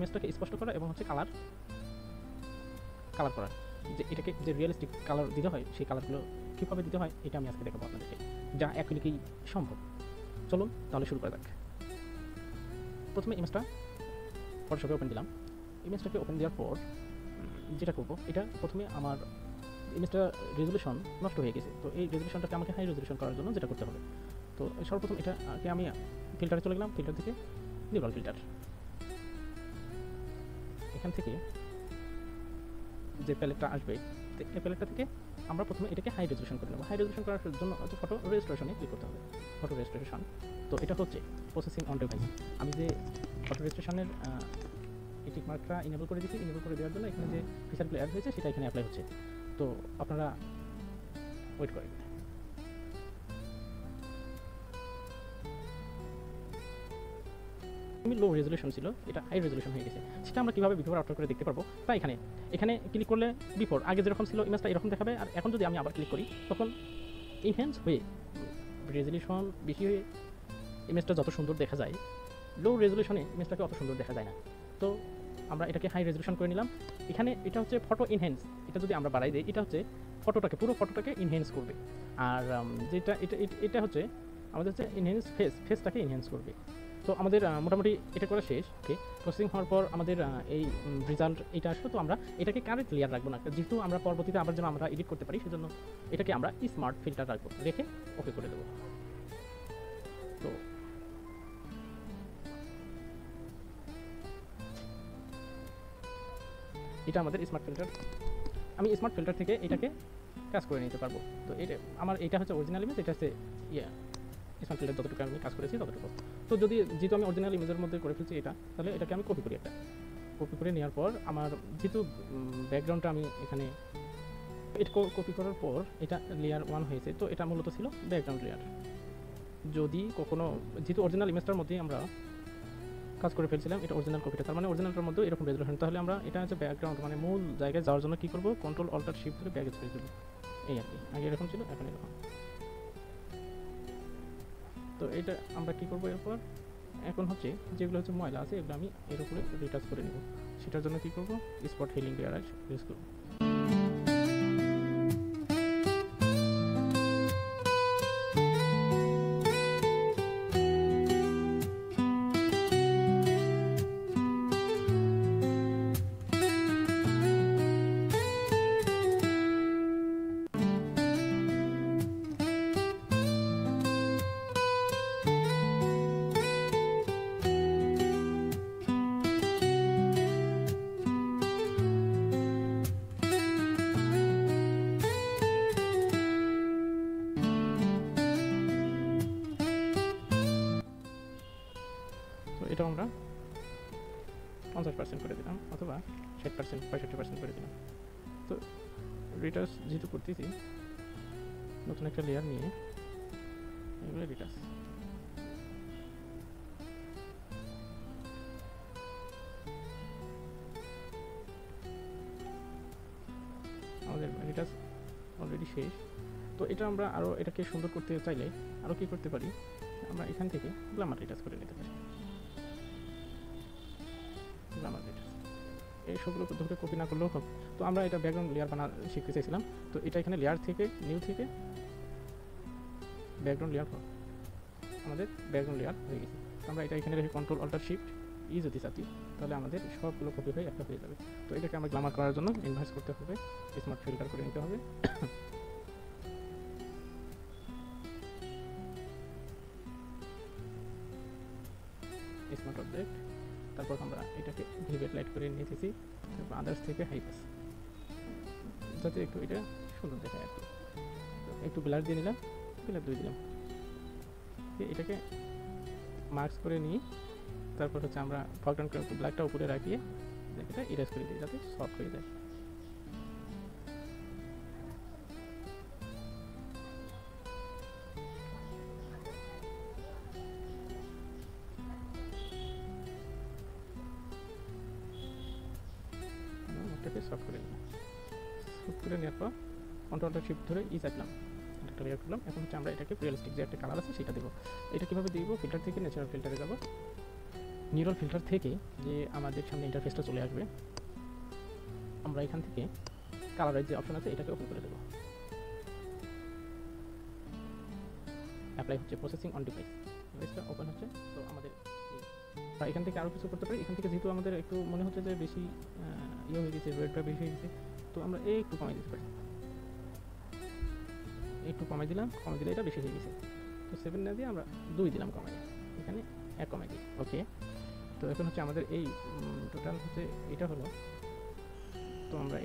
ইমেজটাকে স্পষ্ট করা এবং হচ্ছে কালার করা, যে এটাকে যে রিয়েলিস্টিক কালার দিতে হয় সেই কালারগুলো কীভাবে দিতে হয় এটা আমি আজকে দেখাবো আপনাদেরকে, যা এক ক্লিকেই সম্ভব। চলুন তাহলে শুরু করা যাক। প্রথমে ইমেজটা ফটোশপে ওপেন দিলাম। ইমেজটাকে ওপেন দেওয়ার পর যেটা করবো, এটা প্রথমে আমার ইমেজটা রেজলিউশন নষ্ট হয়ে গেছে, তো এই রেজলিউশনটাকে আমাকে হাই রেজলিউশন করার জন্য যেটা করতে হবে, তো সর্বপ্রথম এটাকে আমি ফিল্টারে চলে গেলাম। ফিল্টার থেকে নিউরাল ফিল্টার, এখান থেকে যে প্যালেটটা আসবে এই প্যালেটটা থেকে আমরা প্রথমে এটাকে হাই রেজলিউশন করে নেব। হাই রেজলিউশন করার জন্য ফটো রেজিস্ট্রেশনে ক্লিক করতে হবে। ফটো রেজিস্ট্রেশন, তো এটা হচ্ছে প্রসেসিং অন ডিভাইস। আমি যে ফটো রেজিস্ট্রেশনের এই টিক মার্কটা ইনেবল করে দিচ্ছি, ইনেবল করে দেওয়ার জন্য এখানে যে ফিচারগুলো অ্যাড হয়েছে সেটা এখানে অ্যাপ্লাই হচ্ছে, তো আপনারা ওয়েট করেন। লো রেজলিউশন ছিল, এটা হাই রেজলিউশন হয়ে গেছে। সেটা আমরা কীভাবে বিফোর আফটার করে দেখতে পারবো, তাই এখানে ক্লিক করলে বিফোর আগে যেরকম ছিল ইমেজটা এরকম দেখাবে, আর এখন যদি আমি আবার ক্লিক করি তখন ইনহ্যান্স হয়ে রেজলিউশন বেশি হয়ে ইমেজটা যত সুন্দর দেখা যায়, লো রেজলিউশনে ইমেজটাকে অত সুন্দর দেখা যায় না। তো আমরা এটাকে হাই রেজলিউশন করে নিলাম। এখানে এটা হচ্ছে ফটো ইনহ্যান্স, এটা যদি আমরা বাড়াই দিই এটা হচ্ছে পুরো ফটোটাকে ইনহ্যান্স করবে। আর যেটা এটা হচ্ছে আমাদের হচ্ছে ইনহ্যান্স ফেসটাকে ইনহ্যান্স করবে। তো আমাদের মোটামুটি এটা করা শেষ। ওকে, প্রসেসিং হওয়ার পর আমাদের এই রেজাল্ট এটা আসলো। তো আমরা এটাকে কারেন্ট লেয়ার রাখবো না, যেহেতু আমরা পরবর্তীতে আবার যেন আমরা এডিট করতে পারি, সেজন্য এটাকে আমরা স্মার্ট ফিল্টার রাখবো, রেখে ওকে করে দেবো। তো এটা আমাদের স্মার্ট ফিল্টার। আমি স্মার্ট ফিল্টার থেকে এটাকে কাজ করে নিতে পারবো। তো এটা হচ্ছে অরিজিনাল ইমেজ, এটা হচ্ছে স্মার্ট ফিল্টার যতটুকু আমি কাজ করেছি ততটুকু। তো যেহেতু আমি অরিজিনাল ইমেজের মধ্যে করে ফেলছি তাহলে এটাকে আমি কপি করে নেওয়ার পর আমার যেহেতু ব্যাকগ্রাউন্ডটা আমি এখানে কপি করার পর এটা লেয়ার 1 হয়েছে, তো এটা মূলত ছিল ব্যাকগ্রাউন্ড লেয়ার। যদি কখনো যেহেতু অরিজিনাল ইমেজটার মধ্যেই আমরা কাজ করে ফেলছিলাম, এটা অরিজিনাল কপিটা, তার মানে অরিজিনালটার মধ্যে এরকম রেজলিউশন, তাহলে আমরা এটা হচ্ছে ব্যাকগ্রাউন্ড মানে মূল জায়গায় যাওয়ার জন্য কী করবো, কন্ট্রোল অল্টার শিফট ধরে ব্যাগে ছেড়ে দেবো। এই আর কি, আগে এরকম ছিল এখন এরকম। তো এটা আমরা কী করবো এরপর, এখন হচ্ছে যেগুলো হচ্ছে ময়লা আছে এগুলো আমি এর উপরে রিটাচ করে নেব। সেটার জন্য কী করবো, স্পট হিলিং লেয়ার ইউজ করবো। এটা আমরা 50% করে দিলাম, অথবা 60% 65% করে দিলাম। তো রিটাচ যেহেতু করতেছি, নতুন একটা লেয়ার নিয়ে এগুলো রিটাচ, আমাদের রিটাচ অলরেডি শেষ। তো এটা আমরা আরও এটাকে সুন্দর করতে চাইলে আরও কী করতে পারি, আমরা এখান থেকে গ্ল্যামার রিটাচ করে নিতে পারি। গ্ল্যামার রিটাচ এই সবগুলো ধরে কপি না করলেও হবে। তো আমরা এটা ব্যাকগ্রাউন্ড লেয়ার শিখতে চাইছিলাম, তো এটা এখানে লেয়ার থেকে নিউ থেকে ব্যাকগ্রাউন্ড লেয়ার, আমাদের ব্যাকগ্রাউন্ড লেয়ার হয়ে গেছে। তো আমরা এটা এখানে রেখে কন্ট্রোল অল্টার শিফট যদি চাচ্ছি, তাহলে আমাদের সবগুলো কপি হয়ে একটা হয়ে যাবে। তো এটাকে আমরা গ্ল্যামার করার জন্য ইনভার্স করতে হবে, স্মার্ট ফিল্টার করে নিতে হবে। স্মার্ট অবজেক্ট, তারপর আমরা এটাকে ভিভেট লাইট করে নিয়েছি, তারপর আদার্স থেকে হাইপাস, যাতে একটু এটা সুন্দর দেখায় আর কি। একটু ব্লার দিয়ে নিলাম, ব্লার দিয়ে দিলাম, এটাকে মার্কস করে নিয়ে তারপর হচ্ছে আমরা ফরগ্রাউন্ড ব্ল্যাকটা উপরে রাখিয়ে এটা ইরেজ করে দিই যাতে সফট হয়ে যায়। এটাকে সফট করে নিলাম, সফট করে নেওয়ার পর কন্ট্রোলটা শিফট ধরে চাপলাম, একটা লেয়ার করলাম। এখন হচ্ছে আমরা এটাকে রিয়েলিস্টিক যে একটা কালার আছে সেটা দেবো। এটা কীভাবে দিব, ফিল্টার থেকে ন্যাচারাল ফিল্টারে যাবো, নিউরাল ফিল্টার থেকে যে আমাদের সামনে ইন্টারফেসটা চলে আসবে, আমরা এখান থেকে কালারাইজ যে অপশন আছে এটাকে ওপেন করে দেবো। অ্যাপ্লাই হচ্ছে প্রসেসিং অন ডিভাইস, ডিভাইসটা ওপেন হচ্ছে। তো আমাদের এখান থেকে আরও কিছু করতে পারি। এখান থেকে যেহেতু আমাদের একটু মনে হচ্ছে যে বেশি ইয়ে হয়ে গেছে, রেটটা বেশি হয়ে গেছে, তো আমরা একটু কমাই দিতে পারি। একটু কমাই দিলাম, কমাই দিলে এটা বেশি হয়ে গেছে। তো 7 না দিয়ে আমরা 2 দিলাম কমাই, এখানে 1 কমাই দিই। ওকে, তো এখন হচ্ছে আমাদের এই টোটাল হচ্ছে এটা হলো। তো আমরা